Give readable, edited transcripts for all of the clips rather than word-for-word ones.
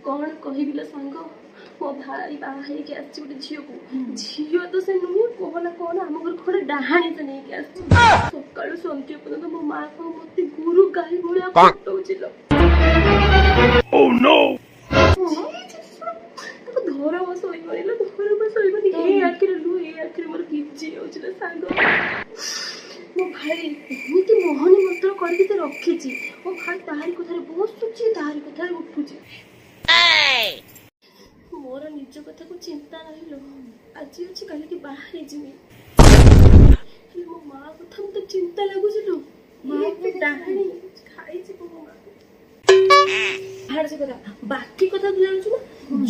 कौन कहबिल सांग मो भाई बाहर के आसी गोटे झील को झील तो से नुहे कहना कौन आम घर खोड़े डाहाणी से नहीं सका सन्ध्या पर्यंत मो माँ को मत गुरु गाई भाया फटौचिल धरम शोबनी धरम शोबनी ए आखिर लु ए आखिर मोर भिजी जाऊे सांग मो भाई एमती मोहनी मंत्र करके रखी मो भाई तारी कथार बसुची तारी कथार उठुची मोर निज कथा को चिंता नहीं लो आज अच्छी कल की बाहर जीवी मो माँ कथा मत चिंता लगुच लो माँ डाहाणी खाई मो माँ से कथा बाकी कथा जानछु ना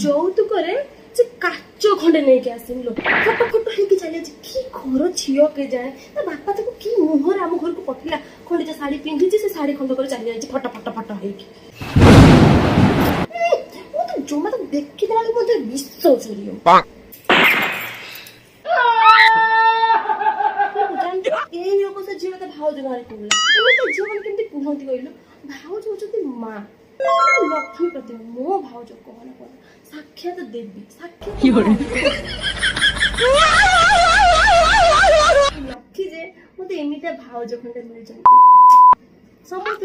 যৌতুক করে যে কাচ খন্ডে নেইকে আসিম লো ফটো ফটো হেকি চালি যে কি ঘর ঝিও কে যায় তা বাপা তাকে কি মুহর আম ঘরକୁ পঠিলা খন্ডে যে শাড়ি পিন্ধিছি সে শাড়ি খন্ড করে চালি যাইছি ফটো ফটো ফটো হেকি ও তো জমা তো দেখি দেলা মধ্যে বিশ্ব চুরিও এই অবস্থা ঝিও তো ভাউজ ঘরে কইলা এমন তো ঝিও কেমতি কুহন্তি কইলো ভাউজ হচ্ছে মা लक्ष्मी प्रति मो भाउज कहना कहना साक्षात देवी साक्षात लक्ष्मी जे मत एमिता भाउज खंडे मिल जाती समस्त